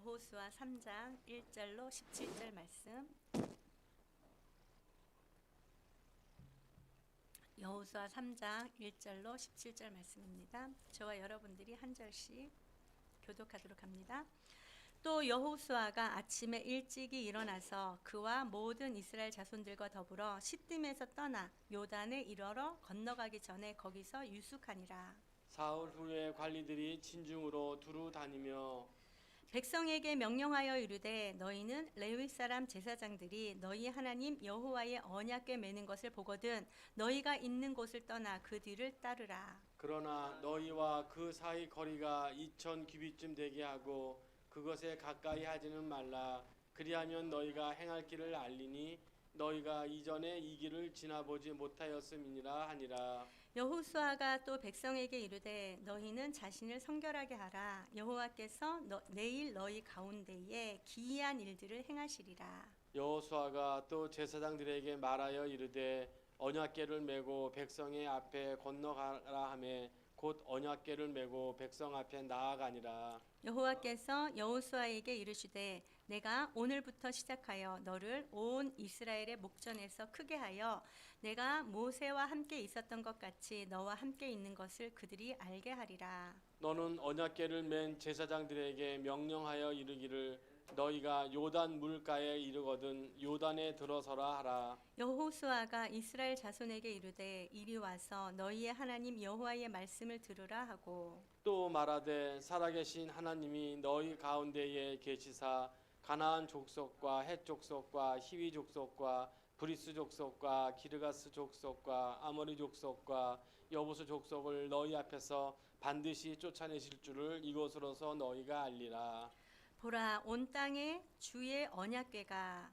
여호수아 3장 1절로 17절 말씀. 여호수아 3장 1절로 17절 말씀입니다. 저와 여러분들이 한 절씩 교독하도록 합니다. 또 여호수아가 아침에 일찍이 일어나서 그와 모든 이스라엘 자손들과 더불어 시딤에서 떠나 요단에 이르러 건너가기 전에 거기서 유숙하니라. 사흘 후에 관리들이 진중으로 두루 다니며 백성에게 명령하여 이르되 너희는 레위 사람 제사장들이 너희 하나님 여호와의 언약궤 매는 것을 보거든 너희가 있는 곳을 떠나 그 뒤를 따르라. 그러나 너희와 그 사이 거리가 2000 규빗쯤 되게 하고 그것에 가까이 하지는 말라. 그리하면 너희가 행할 길을 알리니 너희가 이전에 이 길을 지나보지 못하였음이니라 하니라. 여호수아가 또 백성에게 이르되 너희는 자신을 성결하게 하라. 여호와께서 내일 너희 가운데에 기이한 일들을 행하시리라. 여호수아가 또 제사장들에게 말하여 이르되 언약궤를 메고 백성의 앞에 건너가라 하매 곧 언약궤를 메고 백성 앞에 나아가니라. 여호와께서 여호수아에게 이르시되 내가 오늘부터 시작하여 너를 온 이스라엘의 목전에서 크게 하여 내가 모세와 함께 있었던 것 같이 너와 함께 있는 것을 그들이 알게 하리라. 너는 언약궤를 맨 제사장들에게 명령하여 이르기를 너희가 요단 물가에 이르거든 요단에 들어서라 하라. 여호수아가 이스라엘 자손에게 이르되 이리 와서 너희의 하나님 여호와의 말씀을 들으라 하고 또 말하되 살아계신 하나님이 너희 가운데에 계시사 가나안 족속과 헷 족속과 히위 족속과 브리스 족속과 기르가스 족속과 아모리 족속과 여부스 족속을 너희 앞에서 반드시 쫓아내실 줄을 이곳으로서 너희가 알리라. 보라 온 땅에 주의 언약궤가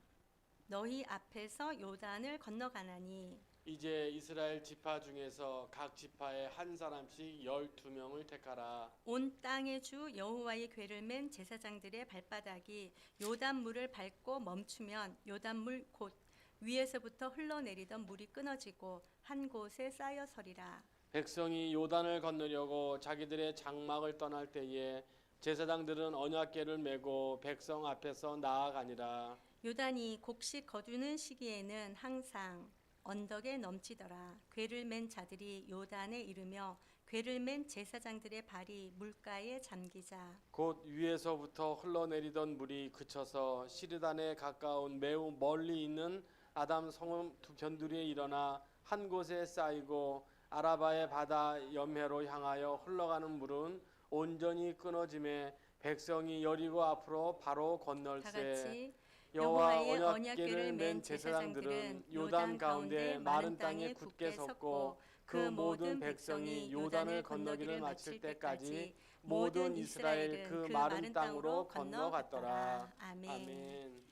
너희 앞에서 요단을 건너가나니 이제 이스라엘 지파 중에서 각 지파에 한 사람씩 12명을 택하라. 온 땅의 주 여호와의 궤를 맨 제사장들의 발바닥이 요단물을 밟고 멈추면 요단물 곧 위에서부터 흘러내리던 물이 끊어지고 한 곳에 쌓여 서리라. 백성이 요단을 건너려고 자기들의 장막을 떠날 때에 제사장들은 언약궤를 메고 백성 앞에서 나아가니라. 요단이 곡식 거두는 시기에는 항상 언덕에 넘치더라. 궤를 맨 자들이 요단에 이르며 궤를 맨 제사장들의 발이 물가에 잠기자 곧 위에서부터 흘러내리던 물이 그쳐서 시르단에 가까운 매우 멀리 있는 아담 성읍 두 견두리에 일어나 한 곳에 쌓이고 아라바의 바다 염해로 향하여 흘러가는 물은 온전히 끊어짐에 백성이 여리고 앞으로 바로 건널세. 여호와의 언약궤를 맨 제사장들은 요단 가운데 마른 땅에 굳게 섰고 그 모든 백성이 요단을 건너기를 마칠 때까지 모든 이스라엘 그 마른 땅으로 건너갔더라. 아멘.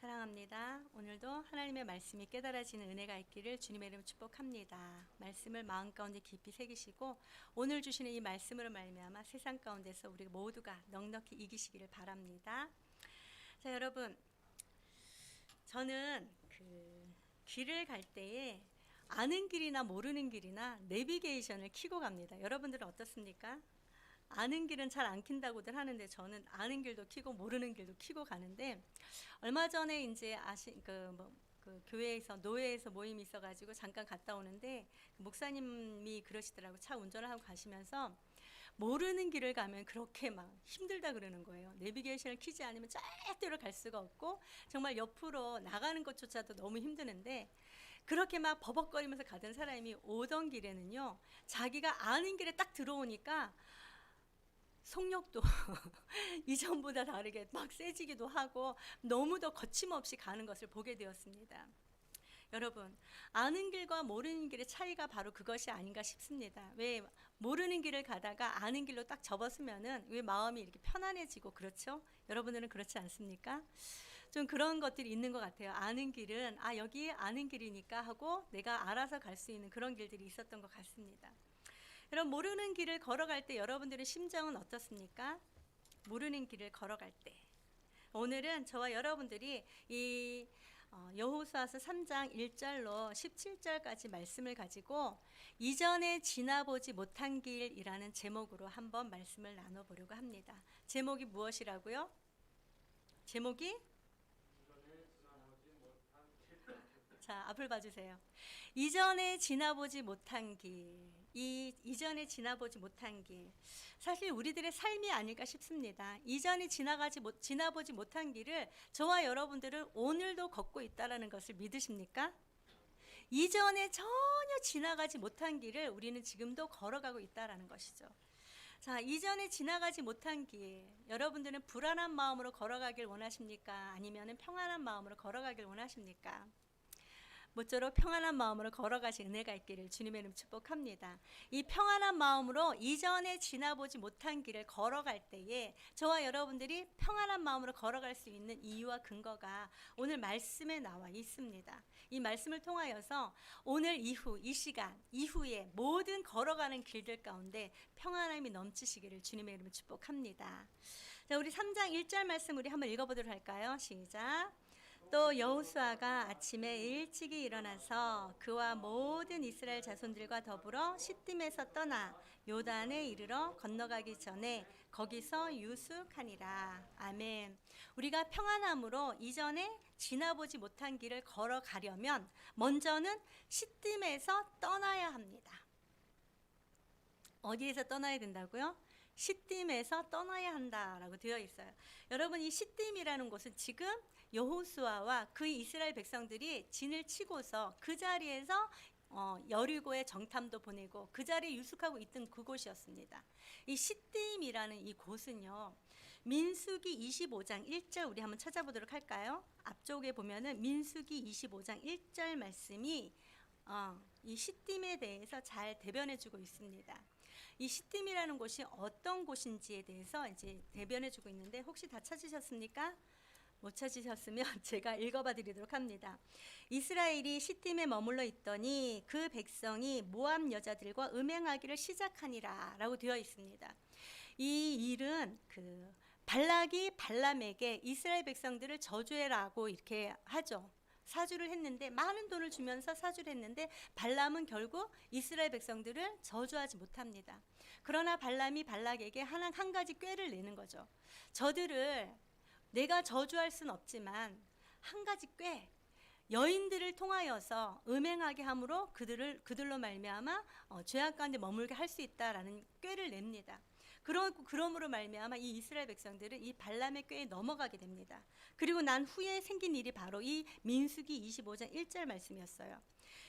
사랑합니다. 오늘도 하나님의 말씀이 깨달아지는 은혜가 있기를 주님의 이름으로 축복합니다. 말씀을 마음 가운데 깊이 새기시고 오늘 주시는 이 말씀으로 말미암아 세상 가운데서 우리 모두가 넉넉히 이기시기를 바랍니다. 자, 여러분, 저는 길을 갈 때에 아는 길이나 모르는 길이나 내비게이션을 켜고 갑니다. 여러분들은 어떻습니까? 아는 길은 잘 안 킨다고들 하는데 저는 아는 길도 켜고 모르는 길도 켜고 가는데 얼마 전에 이제 교회에서 노예에서 모임이 있어가지고 잠깐 갔다 오는데 목사님이 그러시더라고. 차 운전을 하고 가시면서 모르는 길을 가면 그렇게 막 힘들다 그러는 거예요. 내비게이션을 켜지 않으면 절대로 갈 수가 없고 정말 옆으로 나가는 것조차도 너무 힘드는데 그렇게 막 버벅거리면서 가던 사람이 오던 길에는요 자기가 아는 길에 딱 들어오니까 속력도 이전보다 다르게 막 세지기도 하고 너무 더 거침없이 가는 것을 보게 되었습니다. 여러분, 아는 길과 모르는 길의 차이가 바로 그것이 아닌가 싶습니다. 왜 모르는 길을 가다가 아는 길로 딱 접었으면은 왜 마음이 이렇게 편안해지고 그렇죠? 여러분들은 그렇지 않습니까? 좀 그런 것들이 있는 것 같아요. 아는 길은 여기 아는 길이니까 하고 내가 알아서 갈 수 있는 그런 길들이 있었던 것 같습니다. 여러분, 모르는 길을 걸어갈 때 여러분들의 심정은 어떻습니까? 모르는 길을 걸어갈 때 오늘은 저와 여러분들이 이 여호수아서 3장 1절로 17절까지 말씀을 가지고 이전에 지나보지 못한 길이라는 제목으로 한번 말씀을 나눠보려고 합니다. 제목이 무엇이라고요? 제목이 자, 앞을 봐주세요. 이전에 지나보지 못한 길. 이전에 지나보지 못한 길. 사실 우리들의 삶이 아닐까 싶습니다. 이전에 지나보지 못한 길을 저와 여러분들은 오늘도 걷고 있다는 것을 믿으십니까? 이전에 전혀 지나가지 못한 길을 우리는 지금도 걸어가고 있다는 것이죠. 자, 이전에 지나가지 못한 길, 여러분들은 불안한 마음으로 걸어가길 원하십니까? 아니면 평안한 마음으로 걸어가길 원하십니까? 모쪼록 평안한 마음으로 걸어가신 은혜가 있기를 주님의 이름 축복합니다. 이 평안한 마음으로 이전에 지나보지 못한 길을 걸어갈 때에 저와 여러분들이 평안한 마음으로 걸어갈 수 있는 이유와 근거가 오늘 말씀에 나와 있습니다. 이 말씀을 통하여서 오늘 이후, 이 시간 이후에 모든 걸어가는 길들 가운데 평안함이 넘치시기를 주님의 이름으로 축복합니다. 자, 우리 3장 1절 말씀 우리 한번 읽어보도록 할까요? 시작. 또 여호수아가 아침에 일찍이 일어나서 그와 모든 이스라엘 자손들과 더불어 시딤에서 떠나 요단에 이르러 건너가기 전에 거기서 유숙하니라. 아멘. 우리가 평안함으로 이전에 지나보지 못한 길을 걸어가려면 먼저는 시딤에서 떠나야 합니다. 어디에서 떠나야 된다고요? 시딤에서 떠나야 한다라고 되어 있어요. 여러분, 이 시딤이라는 곳은 지금 여호수아와 그 이스라엘 백성들이 진을 치고서 그 자리에서 여리고의 정탐도 보내고 그 자리에 유숙하고 있던 그곳이었습니다. 이 시딤이라는 이 곳은요, 민수기 25장 1절 우리 한번 찾아보도록 할까요? 앞쪽에 보면은 민수기 25장 1절 말씀이 이 시딤에 대해서 잘 대변해주고 있습니다. 이 시딤이라는 곳이 어떤 곳인지에 대해서 이제 대변해주고 있는데 혹시 다 찾으셨습니까? 못 찾으셨으면 제가 읽어봐 드리도록 합니다. 이스라엘이 시딤에 머물러 있더니 그 백성이 모압 여자들과 음행하기를 시작하니라 라고 되어 있습니다. 이 일은 발락이 발람에게 이스라엘 백성들을 저주해라고 이렇게 하죠. 사주를 했는데 많은 돈을 주면서 사주를 했는데 발람은 결국 이스라엘 백성들을 저주하지 못합니다. 그러나 발람이 발락에게 한 가지 꾀를 내는 거죠. 저들을 내가 저주할 수는 없지만 한 가지 꾀, 여인들을 통하여서 음행하게 함으로 그들로 말미암아 죄악 가운데 머물게 할 수 있다라는 꾀를 냅니다. 그러므로 말미암아 이 이스라엘 백성들은 이 발람의 꾀에 넘어가게 됩니다. 그리고 난 후에 생긴 일이 바로 이 민수기 25장 1절 말씀이었어요.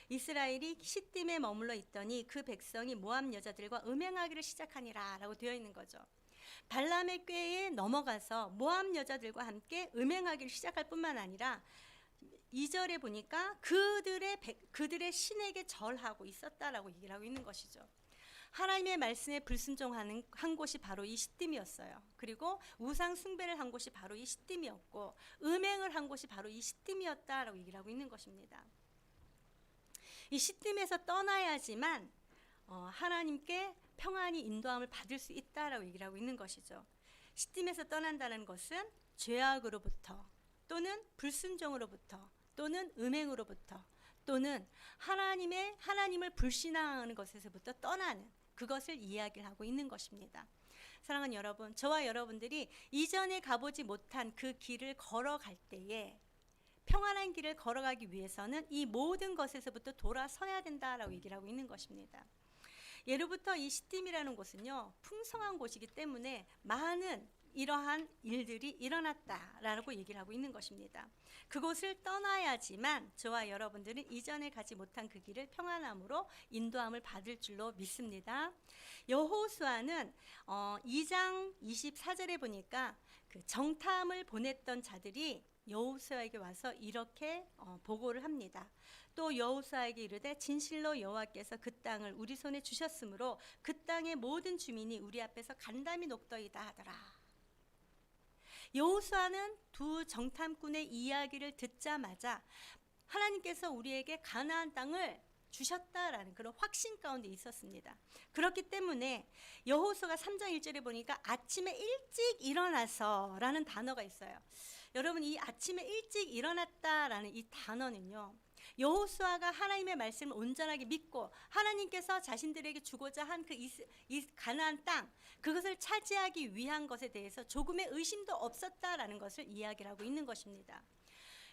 이스라엘이 시딤에 머물러 있더니 그 백성이 모압 여자들과 음행하기를 시작하니라 라고 되어 있는 거죠. 발람의 꾀에 넘어가서 모압 여자들과 함께 음행하기를 시작할 뿐만 아니라 2절에 보니까 그들의 신에게 절하고 있었다라고 얘기를 하고 있는 것이죠. 하나님의 말씀에 불순종하는 한 곳이 바로 이 시딤이었어요. 그리고 우상 숭배를 한 곳이 바로 이 시딤이었고 음행을 한 곳이 바로 이 시딤이었다라고 얘기를 하고 있는 것입니다. 이 시딤에서 떠나야지만 하나님께 평안히 인도함을 받을 수 있다라고 얘기를 하고 있는 것이죠. 시딤에서 떠난다는 것은 죄악으로부터 또는 불순종으로부터 또는 음행으로부터 또는 하나님을 불신앙하는 것에서부터 떠나는 그것을 이야기를 하고 있는 것입니다. 사랑하는 여러분, 저와 여러분들이 이전에 가보지 못한 그 길을 걸어갈 때에 평안한 길을 걸어가기 위해서는 이 모든 것에서부터 돌아서야 된다라고 얘기를 하고 있는 것입니다. 예로부터 이 시딤이라는 곳은요, 풍성한 곳이기 때문에 많은 이러한 일들이 일어났다라고 얘기를 하고 있는 것입니다. 그곳을 떠나야지만 저와 여러분들은 이전에 가지 못한 그 길을 평안함으로 인도함을 받을 줄로 믿습니다. 여호수아는 2장 24절에 보니까 그 정탐을 보냈던 자들이 여호수아에게 와서 이렇게 보고를 합니다. 또 여호수아에게 이르되 진실로 여호와께서 그 땅을 우리 손에 주셨으므로 그 땅의 모든 주민이 우리 앞에서 간담이 녹더이다 하더라. 여호수아는 두 정탐꾼의 이야기를 듣자마자 하나님께서 우리에게 가나안 땅을 주셨다라는 그런 확신 가운데 있었습니다. 그렇기 때문에 여호수아가 3장 1절에 보니까 아침에 일찍 일어나서라는 단어가 있어요. 여러분, 이 아침에 일찍 일어났다라는 이 단어는요, 여호수아가 하나님의 말씀을 온전하게 믿고 하나님께서 자신들에게 주고자 한 그 가나안 땅, 그것을 차지하기 위한 것에 대해서 조금의 의심도 없었다라는 것을 이야기를 하고 있는 것입니다.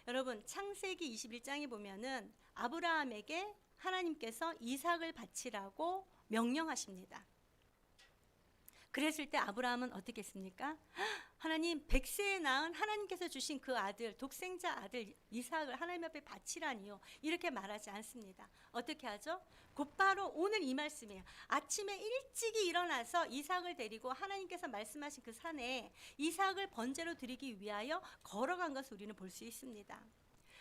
여러분, 창세기 21장에 보면은 아브라함에게 하나님께서 이삭을 바치라고 명령하십니다. 그랬을 때 아브라함은 어떻게 했습니까? 하나님, 100세에 낳은 하나님께서 주신 그 아들, 독생자 아들 이삭을 하나님 앞에 바치라니요, 이렇게 말하지 않습니다. 어떻게 하죠? 곧바로 오늘 이 말씀이에요. 아침에 일찍이 일어나서 이삭을 데리고 하나님께서 말씀하신 그 산에 이삭을 번제로 드리기 위하여 걸어간 것을 우리는 볼 수 있습니다.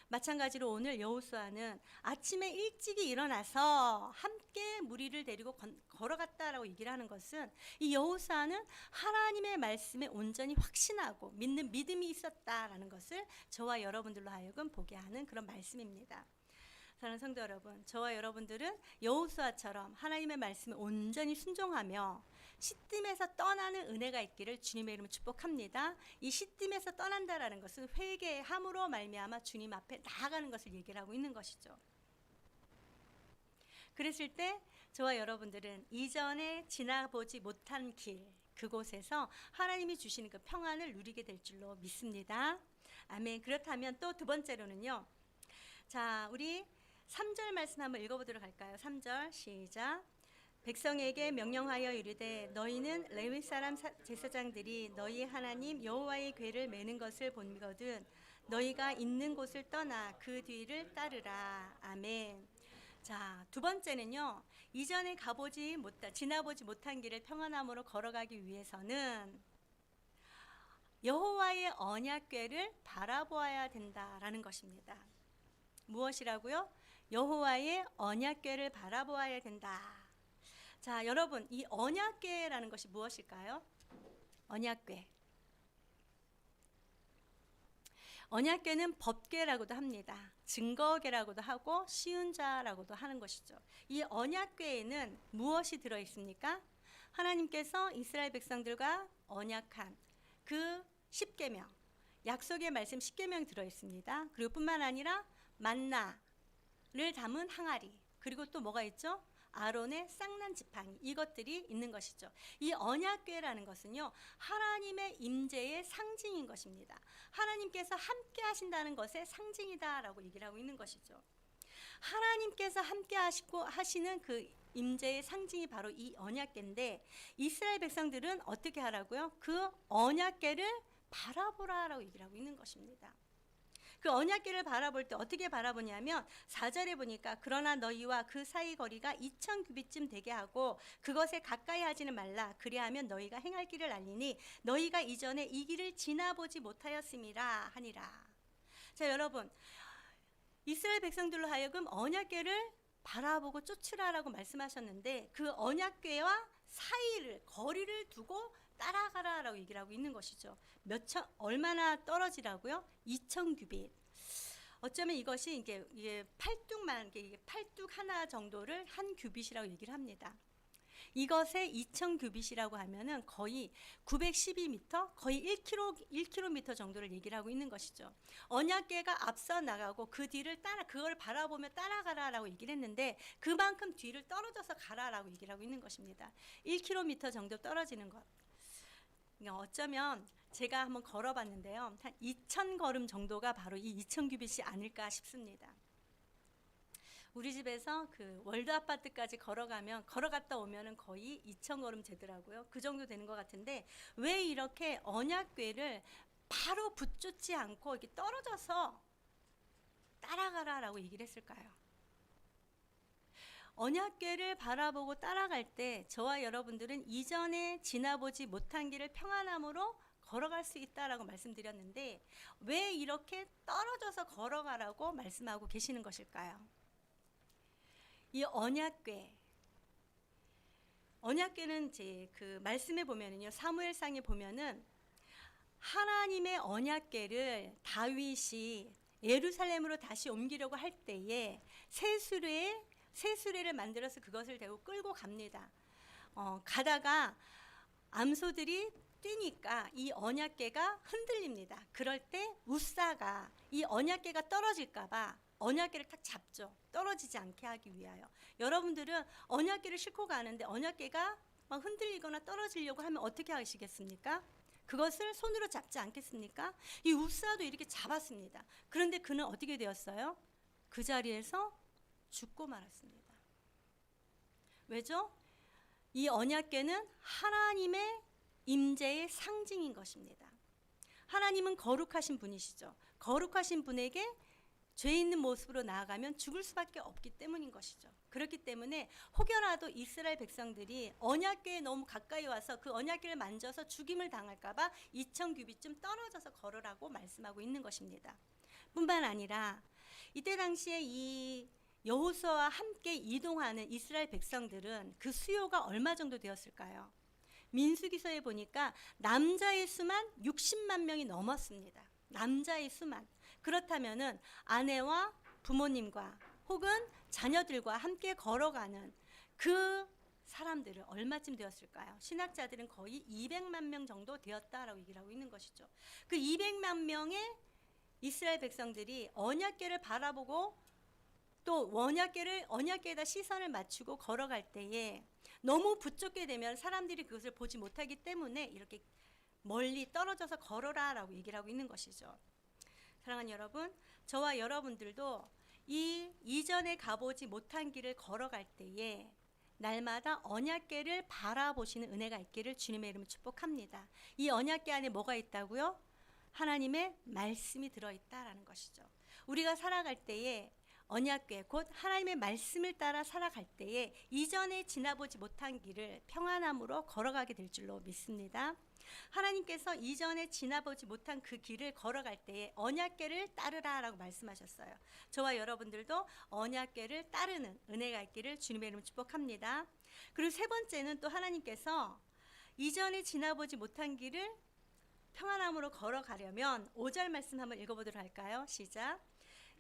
마찬가지로 오늘 여호수아는 아침에 일찍이 일어나서 함께 무리를 데리고 걸어갔다라고 얘기를 하는 것은, 이 여호수아는 하나님의 말씀에 온전히 확신하고 믿는 믿음이 있었다라는 것을 저와 여러분들로 하여금 보게 하는 그런 말씀입니다. 사랑하는 성도 여러분, 저와 여러분들은 여호수아처럼 하나님의 말씀에 온전히 순종하며 시딤에서 떠나는 은혜가 있기를 주님의 이름으로 축복합니다. 이 시딤에서 떠난다라는 것은 회개함으로 말미암아 주님 앞에 나아가는 것을 얘기를 하고 있는 것이죠. 그랬을 때 저와 여러분들은 이전에 지나보지 못한 길, 그곳에서 하나님이 주시는 그 평안을 누리게 될 줄로 믿습니다. 아멘. 그렇다면 또 두 번째로는요, 자, 우리 3절 말씀 한번 읽어보도록 할까요? 3절 시작. 백성에게 명령하여 이르되 너희는 레위 사람 제사장들이 너희 하나님 여호와의 궤를 매는 것을 본거든 너희가 있는 곳을 떠나 그 뒤를 따르라. 아멘. 자, 두 번째는요, 이전에 지나보지 못한 길을 평안함으로 걸어가기 위해서는 여호와의 언약궤를 바라보아야 된다라는 것입니다. 무엇이라고요? 여호와의 언약궤를 바라보아야 된다. 자, 여러분, 이 언약궤라는 것이 무엇일까요? 언약궤. 언약궤는 법궤라고도 합니다. 증거궤라고도 하고 시운자라고도 하는 것이죠. 이 언약궤에는 무엇이 들어 있습니까? 하나님께서 이스라엘 백성들과 언약한 그 10계명, 약속의 말씀 10계명이 들어 있습니다. 그리고 뿐만 아니라 만나를 담은 항아리, 그리고 또 뭐가 있죠? 아론의 쌍난 지팡이, 이것들이 있는 것이죠. 이 언약궤라는 것은요, 하나님의 임재의 상징인 것입니다. 하나님께서 함께 하신다는 것의 상징이다라고 얘기를 하고 있는 것이죠. 하나님께서 함께 하시는 그 임재의 상징이 바로 이 언약궤인데, 이스라엘 백성들은 어떻게 하라고요? 그 언약궤를 바라보라라고 얘기를 하고 있는 것입니다. 그 언약궤를 바라볼 때 어떻게 바라보냐면 4절에 보니까 그러나 너희와 그 사이 거리가 2000규빗쯤 되게 하고 그것에 가까이 하지는 말라. 그리하면 너희가 행할 길을 알리니 너희가 이전에 이 길을 지나보지 못하였음이라 하니라. 자, 여러분, 이스라엘 백성들로 하여금 언약궤를 바라보고 쫓으라라고 말씀하셨는데, 그 언약궤와 거리를 두고 따라가라라고 얘기를 하고 있는 것이죠. 얼마나 떨어지라고요? 2000규빗. 어쩌면 이것이 이게 팔뚝 하나 정도를 한 규빗이라고 얘기를 합니다. 이것의 2000규빗이라고 하면은 거의 912m, 거의 1km 정도를 얘기를 하고 있는 것이죠. 언약궤가 앞서 나가고 그 뒤를 그걸 바라보며 따라가라라고 얘기를 했는데, 그만큼 뒤를 떨어져서 가라라고 얘기를 하고 있는 것입니다. 1km 정도 떨어지는 것. 어쩌면 제가 한번 걸어봤는데요, 한 2000걸음 정도가 바로 이 2000규빗이 아닐까 싶습니다. 우리 집에서 그 월드 아파트까지 걸어갔다 오면은 거의 2000걸음 되더라고요. 그 정도 되는 것 같은데, 왜 이렇게 언약궤를 바로 붙잡지 않고 이렇게 떨어져서 따라가라라고 얘기를 했을까요? 언약궤를 바라보고 따라갈 때 저와 여러분들은 이전에 지나보지 못한 길을 평안함으로 걸어갈 수 있다라고 말씀드렸는데, 왜 이렇게 떨어져서 걸어가라고 말씀하고 계시는 것일까요? 이 언약궤는 제 그 말씀에 보면은요, 사무엘상에 보면은 하나님의 언약궤를 다윗이 예루살렘으로 다시 옮기려고 할 때에 새 수레를 만들어서 그것을 대고 끌고 갑니다. 가다가 암소들이 뛰니까 이 언약궤가 흔들립니다. 그럴 때 우사가 이 언약궤가 떨어질까봐 언약궤를 딱 잡죠. 떨어지지 않게 하기 위하여. 여러분들은 언약궤를 싣고 가는데 언약궤가 막 흔들리거나 떨어지려고 하면 어떻게 하시겠습니까? 그것을 손으로 잡지 않겠습니까? 이 웁사도 이렇게 잡았습니다. 그런데 그는 어떻게 되었어요? 그 자리에서 죽고 말았습니다. 왜죠? 이 언약궤는 하나님의 임재의 상징인 것입니다. 하나님은 거룩하신 분이시죠. 거룩하신 분에게 죄 있는 모습으로 나아가면 죽을 수밖에 없기 때문인 것이죠. 그렇기 때문에 혹여라도 이스라엘 백성들이 언약궤에 너무 가까이 와서 그 언약궤를 만져서 죽임을 당할까 봐 2000규빗쯤 떨어져서 걸으라고 말씀하고 있는 것입니다. 뿐만 아니라 이때 당시에 이 여호수아와 함께 이동하는 이스라엘 백성들은 그 수요가 얼마 정도 되었을까요? 민수기서에 보니까 남자의 수만 60만 명이 넘었습니다. 남자의 수만. 그렇다면은 아내와 부모님과 혹은 자녀들과 함께 걸어가는 그 사람들은 얼마쯤 되었을까요? 신학자들은 거의 200만 명 정도 되었다라고 얘기를 하고 있는 것이죠. 그 200만 명의 이스라엘 백성들이 언약궤를 바라보고 또 언약궤에다 시선을 맞추고 걸어갈 때에 너무 붙잡게 되면 사람들이 그것을 보지 못하기 때문에 이렇게 멀리 떨어져서 걸어라라고 얘기를 하고 있는 것이죠. 사랑하는 여러분, 저와 여러분들도 이전에 가보지 못한 길을 걸어갈 때에 날마다 언약궤를 바라보시는 은혜가 있기를 주님의 이름으로 축복합니다. 이 언약궤 안에 뭐가 있다고요? 하나님의 말씀이 들어있다라는 것이죠. 우리가 살아갈 때에 언약궤 곧 하나님의 말씀을 따라 살아갈 때에 이전에 지나보지 못한 길을 평안함으로 걸어가게 될 줄로 믿습니다. 하나님께서 이전에 지나보지 못한 그 길을 걸어갈 때에 언약궤를 따르라라고 말씀하셨어요. 저와 여러분들도 언약궤를 따르는 은혜가 있기를 주님의 이름으로 축복합니다. 그리고 세 번째는 또 하나님께서 이전에 지나보지 못한 길을 평안함으로 걸어가려면 5절 말씀 한번 읽어보도록 할까요? 시작.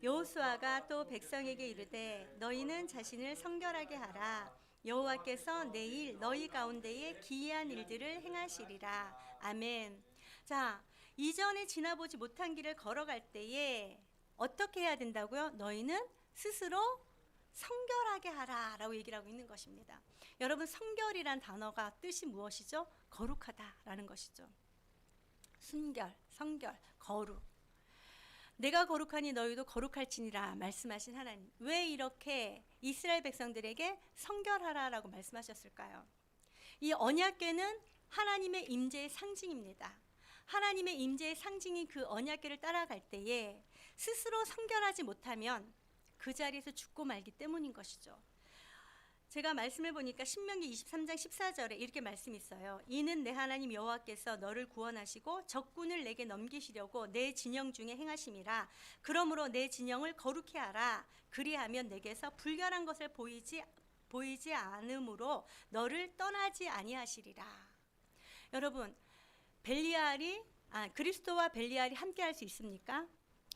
여호수아가 또 백성에게 이르되 너희는 자신을 성결하게 하라. 여호와께서 내일 너희 가운데에 기이한 일들을 행하시리라. 아멘. 자, 이전에 지나보지 못한 길을 걸어갈 때에 어떻게 해야 된다고요? 너희는 스스로 성결하게 하라라고 얘기를 하고 있는 것입니다. 여러분, 성결이란 단어가 뜻이 무엇이죠? 거룩하다라는 것이죠. 순결, 성결, 거룩. 내가 거룩하니 너희도 거룩할지니라 말씀하신 하나님. 왜 이렇게 이스라엘 백성들에게 성결하라라고 말씀하셨을까요? 이 언약궤는 하나님의 임재의 상징입니다. 하나님의 임재의 상징인 그 언약궤를 따라갈 때에 스스로 성결하지 못하면 그 자리에서 죽고 말기 때문인 것이죠. 제가 말씀을 보니까 신명기 23장 14절에 이렇게 말씀이 있어요. 이는 내 하나님 여호와께서 너를 구원하시고 적군을 내게 넘기시려고 내 진영 중에 행하심이라. 그러므로 내 진영을 거룩히 하라. 그리하면 내게서 불결한 것을 보이지 않으므로 너를 떠나지 아니하시리라. 여러분, 그리스도와 벨리알이 함께할 수 있습니까?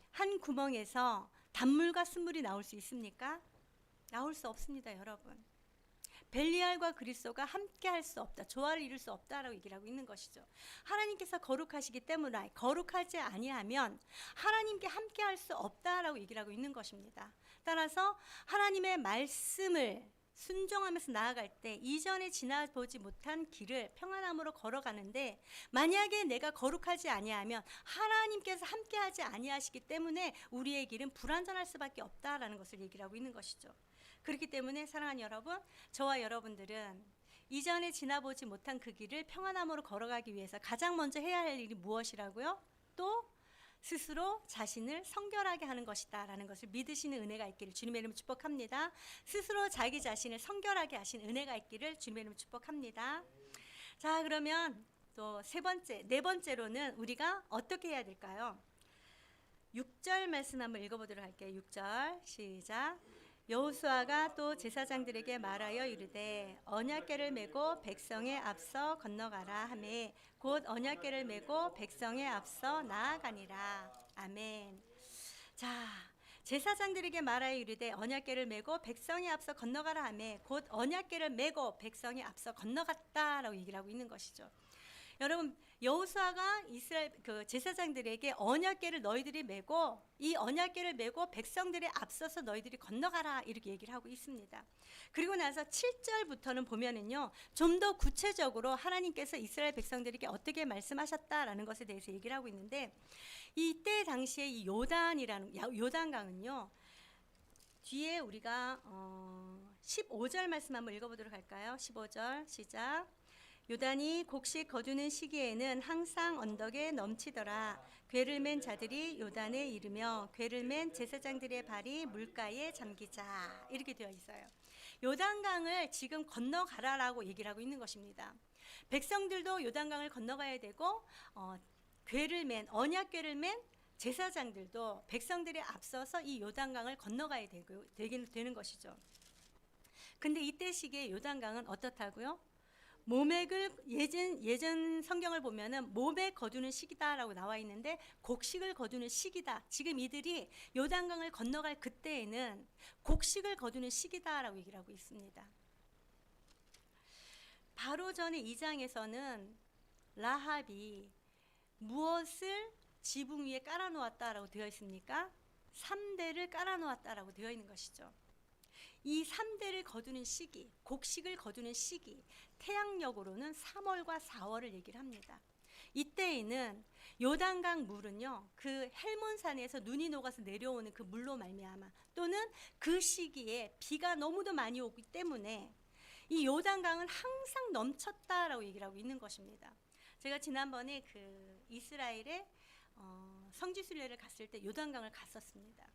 한 구멍에서 단물과 쓴물이 나올 수 있습니까? 나올 수 없습니다, 여러분. 벨리알과 그리스도가 함께 할 수 없다, 조화를 이룰 수 없다라고 얘기를 하고 있는 것이죠. 하나님께서 거룩하시기 때문에 거룩하지 아니하면 하나님께 함께 할 수 없다라고 얘기를 하고 있는 것입니다. 따라서 하나님의 말씀을 순종하면서 나아갈 때 이전에 지나보지 못한 길을 평안함으로 걸어가는데 만약에 내가 거룩하지 아니하면 하나님께서 함께하지 아니하시기 때문에 우리의 길은 불완전할 수밖에 없다라는 것을 얘기를 하고 있는 것이죠. 그렇기 때문에 사랑하는 여러분, 저와 여러분들은 이전에 지나보지 못한 그 길을 평안함으로 걸어가기 위해서 가장 먼저 해야 할 일이 무엇이라고요? 또 스스로 자신을 성결하게 하는 것이다 라는 것을 믿으시는 은혜가 있기를 주님의 이름으로 축복합니다. 스스로 자기 자신을 성결하게 하신 은혜가 있기를 주님의 이름으로 축복합니다. 자, 그러면 또 네 번째로는 우리가 어떻게 해야 될까요? 6절 말씀 한번 읽어보도록 할게요. 6절 시작. 여호수아가 또 제사장들에게 말하여 이르되 언약궤를 메고 백성의 앞서 건너가라 하매 곧 언약궤를 메고 백성의 앞서 나아가니라. 아멘. 자, 제사장들에게 말하여 이르되 언약궤를 메고 백성의 앞서 건너가라 하매 곧 언약궤를 메고 백성의 앞서 건너갔다라고 얘기를 하고 있는 것이죠. 여러분 여호수아가 이스라엘 그 제사장들에게 언약궤를 너희들이 메고 이 언약궤를 메고 백성들에 앞서서 너희들이 건너가라 이렇게 얘기를 하고 있습니다. 그리고 나서 7절부터는 보면은요 좀 더 구체적으로 하나님께서 이스라엘 백성들에게 어떻게 말씀하셨다라는 것에 대해서 얘기를 하고 있는데 이때 당시에 이 요단강은요 뒤에 우리가 15절 말씀 한번 읽어보도록 할까요? 15절 시작. 요단이 곡식 거두는 시기에는 항상 언덕에 넘치더라. 궤를 맨 자들이 요단에 이르며 궤를 맨 제사장들의 발이 물가에 잠기자 이렇게 되어 있어요. 요단강을 지금 건너가라라고 얘기를 하고 있는 것입니다. 백성들도 요단강을 건너가야 되고 궤를 맨 언약궤를 맨 제사장들도 백성들에 앞서서 이 요단강을 건너가야 되는 것이죠. 근데 이때 시기에 요단강은 어떻다고요? 모맥을 예전 성경을 보면은 모맥 거두는 시기다라고 나와 있는데 곡식을 거두는 시기다. 지금 이들이 요단강을 건너갈 그때에는 곡식을 거두는 시기다라고 얘기를 하고 있습니다. 바로 전에 2장에서는 라합이 무엇을 지붕 위에 깔아놓았다라고 되어 있습니까? 3대를 깔아놓았다라고 되어 있는 것이죠. 이 3대를 거두는 시기, 곡식을 거두는 시기, 태양력으로는 3월과 4월을 얘기를 합니다. 이때에는 요단강 물은요, 그 헬몬산에서 눈이 녹아서 내려오는 그 물로 말미암아 또는 그 시기에 비가 너무도 많이 오기 때문에 이 요단강은 항상 넘쳤다라고 얘기를 하고 있는 것입니다. 제가 지난번에 그 이스라엘에 성지순례를 갔을 때 요단강을 갔었습니다.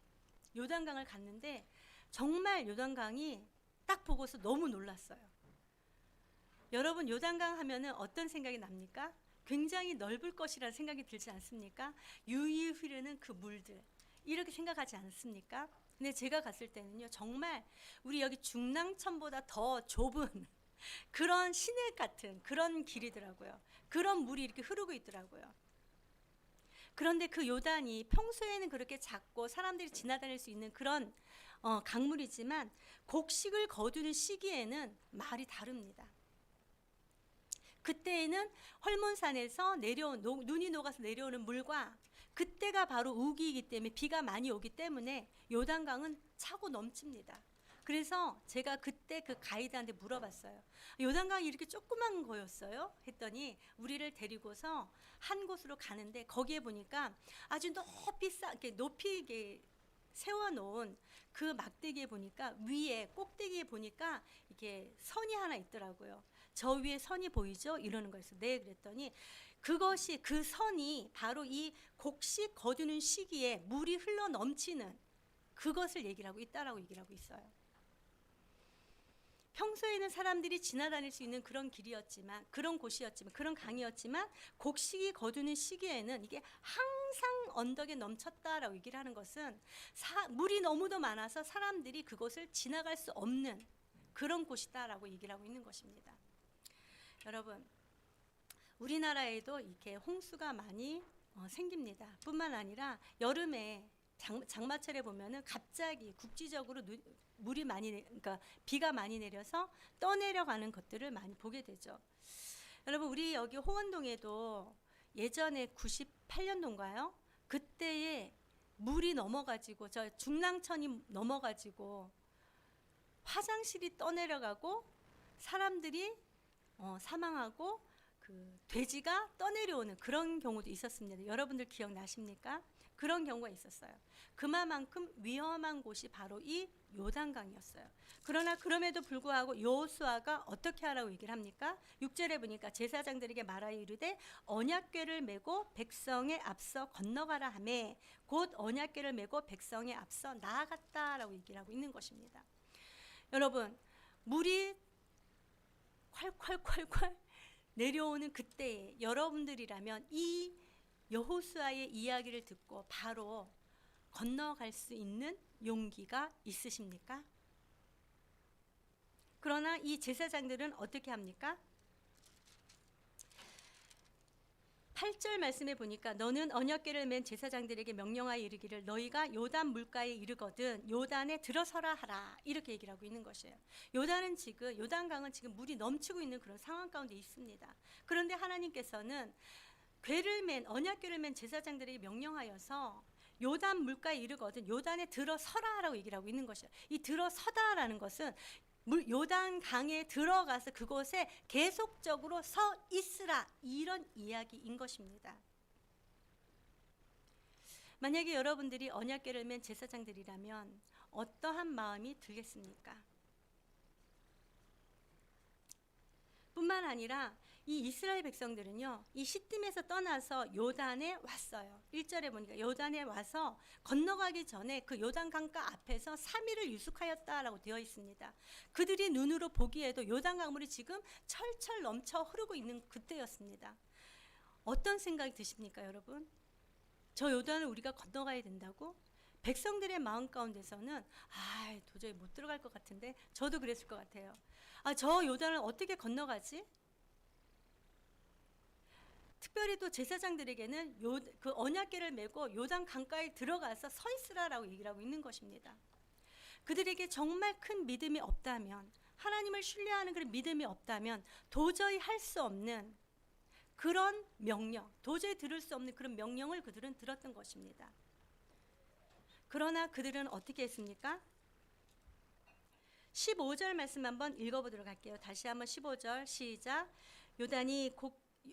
요단강을 갔는데 정말 요단강이 딱 보고서 너무 놀랐어요. 여러분 요단강 하면은 어떤 생각이 납니까? 굉장히 넓을 것이라는 생각이 들지 않습니까? 유유히 흐르는 그 물들 이렇게 생각하지 않습니까? 근데 제가 갔을 때는요 정말 우리 여기 중랑천보다 더 좁은 그런 시내 같은 그런 길이더라고요. 그런 물이 이렇게 흐르고 있더라고요. 그런데 그 요단이 평소에는 그렇게 작고 사람들이 지나다닐 수 있는 그런 강물이지만 곡식을 거두는 시기에는 말이 다릅니다. 그때에는 헐몬산에서 눈이 녹아서 내려오는 물과 그때가 바로 우기이기 때문에 비가 많이 오기 때문에 요단강은 차고 넘칩니다. 그래서 제가 그때 그 가이드한테 물어봤어요. 요단강이 이렇게 조그만 거였어요? 했더니 우리를 데리고서 한 곳으로 가는데 거기에 보니까 아주 높이 세워놓은 그 막대기에 보니까 위에 꼭대기에 보니까 이게 선이 하나 있더라고요. 저 위에 선이 보이죠? 이러는 거였어요. 네, 그랬더니 그 선이 바로 이 곡식 거두는 시기에 물이 흘러 넘치는 그것을 얘기를 하고 있다라고 얘기를 하고 있어요. 평소에는 사람들이 지나다닐 수 있는 그런 길이었지만 그런 곳이었지만 그런 강이었지만 곡식이 거두는 시기에는 이게 항상 언덕에 넘쳤다라고 얘기를 하는 것은 물이 너무도 많아서 사람들이 그곳을 지나갈 수 없는 그런 곳이다라고 얘기를 하고 있는 것입니다. 여러분 우리나라에도 이렇게 홍수가 많이 생깁니다. 뿐만 아니라 여름에 장마철에 보면은 갑자기 국지적으로 물이 그러니까 비가 많이 내려서 떠내려가는 것들을 많이 보게 되죠. 여러분 우리 여기 호원동에도 예전에 98년도인가요? 그때에 물이 넘어가지고 저 중랑천이 넘어가지고 화장실이 떠내려가고 사람들이 사망하고 그 돼지가 떠내려오는 그런 경우도 있었습니다. 여러분들 기억나십니까? 그런 경우가 있었어요. 그만큼 위험한 곳이 바로 이 요단강이었어요. 그러나 그럼에도 불구하고 여호수아가 어떻게 하라고 얘기를 합니까? 6절에 보니까 제사장들에게 말하여 이르되 언약궤를 메고 백성에 앞서 건너가라 하매 곧 언약궤를 메고 백성에 앞서 나아갔다라고 얘기를 하고 있는 것입니다. 여러분 물이 콸콸콸콸 내려오는 그때에 여러분들이라면 이 여호수아의 이야기를 듣고 바로 건너갈 수 있는 용기가 있으십니까? 그러나 이 제사장들은 어떻게 합니까? 8절 말씀에 보니까 너는 언약궤를 맨 제사장들에게 명령하여 이르기를 너희가 요단 물가에 이르거든 요단에 들어서라 하라 이렇게 얘기를 하고 있는 것이에요. 요단강은 지금 물이 넘치고 있는 그런 상황 가운데 있습니다. 그런데 하나님께서는 언약궤를 맨 제사장들에게 명령하여서 요단 물가에 이르거든 요단에 들어서라 하라고 얘기를 하고 있는 것이에요. 이 들어서다라는 것은 요단 강에 들어가서 그곳에 계속적으로 서 있으라 이런 이야기인 것입니다. 만약에 여러분들이 언약궤를 맨 제사장들이라면 어떠한 마음이 들겠습니까? 뿐만 아니라 이 이스라엘 백성들은요, 이 시딤에서 떠나서 요단에 왔어요. 1절에 보니까 요단에 와서 건너가기 전에 그 요단 강가 앞에서 3일을 유숙하였다라고 되어 있습니다. 그들이 눈으로 보기에도 요단 강물이 지금 철철 넘쳐 흐르고 있는 그때였습니다. 어떤 생각이 드십니까, 여러분? 저 요단을 우리가 건너가야 된다고? 백성들의 마음 가운데서는 도저히 못 들어갈 것 같은데, 저도 그랬을 것 같아요. 저 요단을 어떻게 건너가지? 특별히 또 제사장들에게는 그 언약궤를 메고 요단 강가에 들어가서 서 있으라라고 얘기를 하고 있는 것입니다. 그들에게 정말 큰 믿음이 없다면, 하나님을 신뢰하는 그런 믿음이 없다면 도저히 할 수 없는 그런 명령, 도저히 들을 수 없는 그런 명령을 그들은 들었던 것입니다. 그러나 그들은 어떻게 했습니까? 15절 말씀 한번 읽어보도록 할게요. 다시 한번 15절 시작.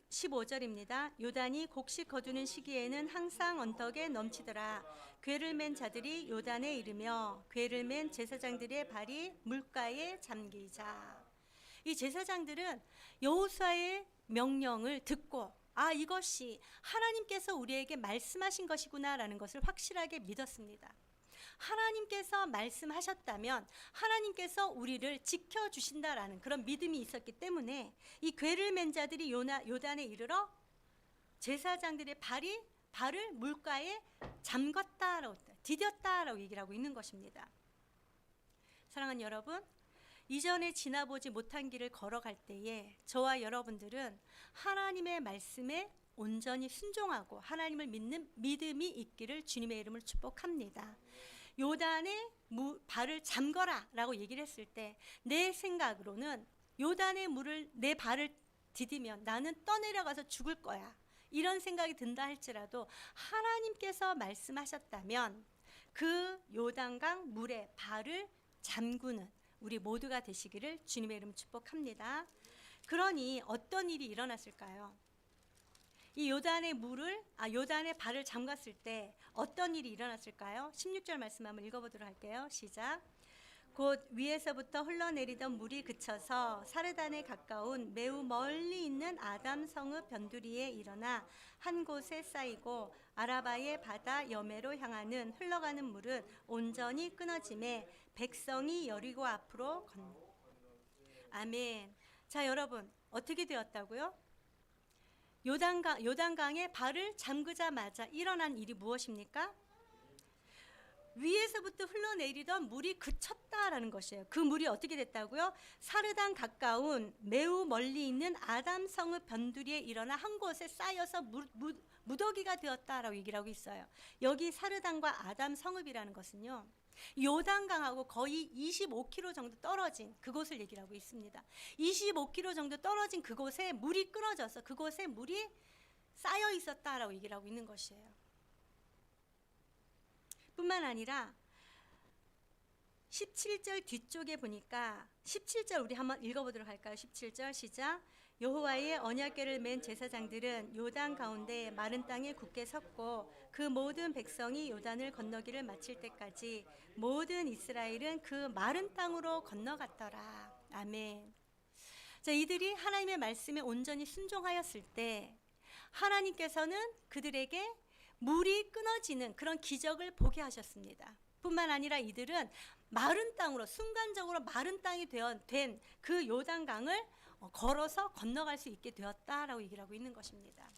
15절입니다. 요단이 곡식 거두는 시기에는 항상 언덕에 넘치더라. 궤를 맨 자들이 요단에 이르며 궤를 맨 제사장들의 발이 물가에 잠기자. 이 제사장들은 여호수아의 명령을 듣고 이것이 하나님께서 우리에게 말씀하신 것이구나라는 것을 확실하게 믿었습니다. 하나님께서 말씀하셨다면 하나님께서 우리를 지켜주신다라는 그런 믿음이 있었기 때문에 이 궤를 맨 자들이 요단에 이르러 제사장들의 발을 물가에 잠갔다라고, 디뎠다라고 얘기를 하고 있는 것입니다. 사랑하는 여러분, 이전에 지나보지 못한 길을 걸어갈 때에 저와 여러분들은 하나님의 말씀에 온전히 순종하고 하나님을 믿는 믿음이 있기를 주님의 이름으로 축복합니다. 요단에 발을 잠거라 라고 얘기를 했을 때 내 생각으로는 요단의 물을 내 발을 디디면 나는 떠내려가서 죽을 거야, 이런 생각이 든다 할지라도 하나님께서 말씀하셨다면 그 요단강 물에 발을 잠그는 우리 모두가 되시기를 주님의 이름 축복합니다. 그러니 어떤 일이 일어났을까요? 이 요단의 발을 잠갔을 때 어떤 일이 일어났을까요? 16절 말씀 한번 읽어보도록 할게요. 시작. 곧 위에서부터 흘러내리던 물이 그쳐서 사르단에 가까운 매우 멀리 있는 아담 성읍 변두리에 일어나 한 곳에 쌓이고 아라바의 바다 여매로 향하는 흘러가는 물은 온전히 끊어짐에 백성이 여리고 앞으로 아멘. 자, 여러분, 어떻게 되었다고요? 요단강에 발을 잠그자마자 일어난 일이 무엇입니까? 위에서부터 흘러내리던 물이 그쳤다라는 것이에요. 그 물이 어떻게 됐다고요? 사르단 가까운 매우 멀리 있는 아담 성읍 변두리에 일어나 한 곳에 쌓여서 무더기가 되었다라고 얘기를 하고 있어요. 여기 사르단과 아담 성읍이라는 것은요, 요단강하고 거의 25km 정도 떨어진 그곳을 얘기를 하고 있습니다. 25km 정도 떨어진 그곳에 물이 끊어져서 그곳에 물이 쌓여 있었다라고 얘기를 하고 있는 것이에요. 뿐만 아니라 17절 뒤쪽에 보니까 17절 우리 한번 읽어보도록 할까요? 17절 시작. 여호와의 언약궤를 맨 제사장들은 요단 가운데 마른 땅에 굳게 섰고 그 모든 백성이 요단을 건너기를 마칠 때까지 모든 이스라엘은 그 마른 땅으로 건너갔더라. 아멘. 자, 이들이 하나님의 말씀에 온전히 순종하였을 때 하나님께서는 그들에게 물이 끊어지는 그런 기적을 보게 하셨습니다. 뿐만 아니라 이들은 마른 땅으로, 순간적으로 마른 땅이 된 그 요단강을 걸어서 건너갈 수 있게 되었다라고 얘기를 하고 있는 것입니다.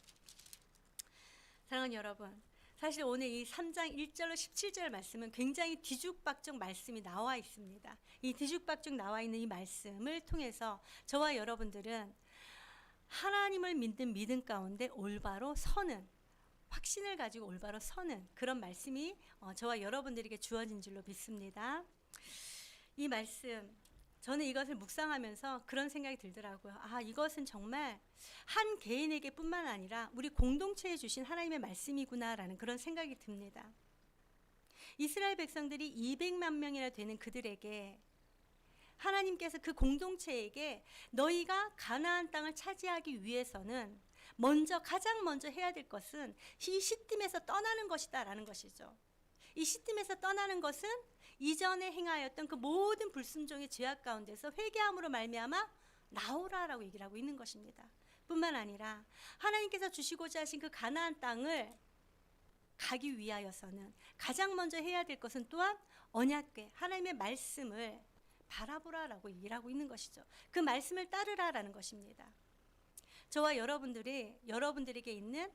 사랑하는 여러분, 사실 오늘 이 3장 1절로 17절 말씀은 굉장히 뒤죽박죽 말씀이 나와 있습니다. 이 뒤죽박죽 나와 있는 이 말씀을 통해서 저와 여러분들은 하나님을 믿는 믿음 가운데 올바로 서는, 확신을 가지고 올바로 서는 그런 말씀이 저와 여러분들에게 주어진 줄로 믿습니다. 이 말씀, 저는 이것을 묵상하면서 그런 생각이 들더라고요. 이것은 정말 한 개인에게 뿐만 아니라 우리 공동체에 주신 하나님의 말씀이구나라는 그런 생각이 듭니다. 이스라엘 백성들이 200만 명이나 되는 그들에게 하나님께서 그 공동체에게 너희가 가나안 땅을 차지하기 위해서는 가장 먼저 해야 될 것은 이 시딤에서 떠나는 것이다 라는 것이죠. 이 시딤에서 떠나는 것은 이전에 행하였던 그 모든 불순종의 죄악 가운데서 회개함으로 말미암아 나오라라고 얘기를 하고 있는 것입니다. 뿐만 아니라 하나님께서 주시고자 하신 그 가나안 땅을 가기 위하여서는 가장 먼저 해야 될 것은 또한 언약궤 하나님의 말씀을 바라보라라고 얘기를 하고 있는 것이죠. 그 말씀을 따르라라는 것입니다. 저와 여러분들에게 있는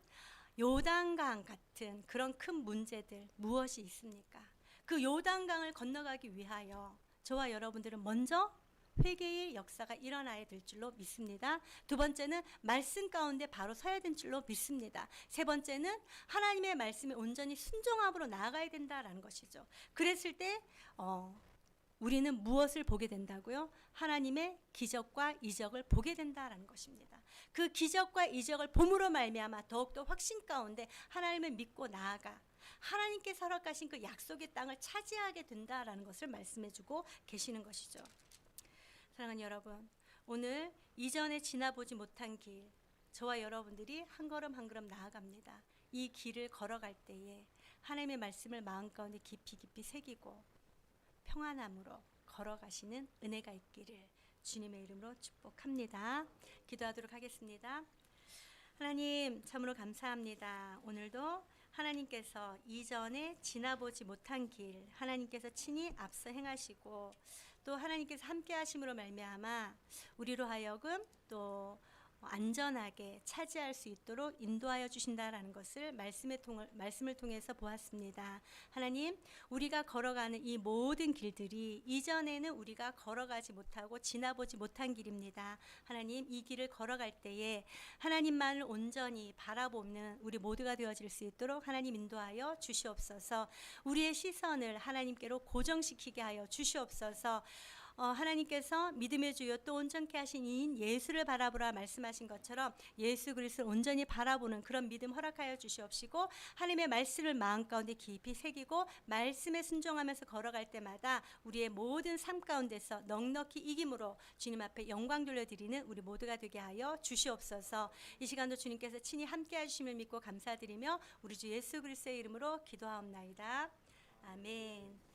요단강 같은 그런 큰 문제들 무엇이 있습니까? 그 요단강을 건너가기 위하여 저와 여러분들은 먼저 회개의 역사가 일어나야 될 줄로 믿습니다. 두 번째는 말씀 가운데 바로 서야 될 줄로 믿습니다. 세 번째는 하나님의 말씀에 온전히 순종함으로 나아가야 된다라는 것이죠. 그랬을 때 우리는 무엇을 보게 된다고요? 하나님의 기적과 이적을 보게 된다라는 것입니다. 그 기적과 이적을 봄으로 말미암아 더욱더 확신 가운데 하나님을 믿고 나아가 하나님께서 허락하신 그 약속의 땅을 차지하게 된다라는 것을 말씀해주고 계시는 것이죠. 사랑하는 여러분, 오늘 이전에 지나보지 못한 길, 저와 여러분들이 한 걸음 한 걸음 나아갑니다. 이 길을 걸어갈 때에 하나님의 말씀을 마음 가운데 깊이 새기고 평안함으로 걸어가시는 은혜가 있기를 주님의 이름으로 축복합니다. 기도하도록 하겠습니다. 하나님 참으로 감사합니다. 오늘도 하나님께서 이전에 지나보지 못한 길 하나님께서 친히 앞서 행하시고 또 하나님께서 함께 하심으로 말미암아 우리로 하여금 또 안전하게 차지할 수 있도록 인도하여 주신다라는 것을 말씀을 통해서 보았습니다. 하나님, 우리가 걸어가는 이 모든 길들이 이전에는 우리가 걸어가지 못하고 지나보지 못한 길입니다. 하나님, 이 길을 걸어갈 때에 하나님만을 온전히 바라보는 우리 모두가 되어질 수 있도록 하나님 인도하여 주시옵소서. 우리의 시선을 하나님께로 고정시키게 하여 주시옵소서. 하나님께서 믿음의 주요 또 온전케 하신 이인 예수를 바라보라 말씀하신 것처럼 예수 그리스도를 온전히 바라보는 그런 믿음 허락하여 주시옵시고 하나님의 말씀을 마음 가운데 깊이 새기고 말씀에 순종하면서 걸어갈 때마다 우리의 모든 삶 가운데서 넉넉히 이김으로 주님 앞에 영광 돌려드리는 우리 모두가 되게 하여 주시옵소서. 이 시간도 주님께서 친히 함께 하심을 믿고 감사드리며 우리 주 예수 그리스도의 이름으로 기도하옵나이다. 아멘.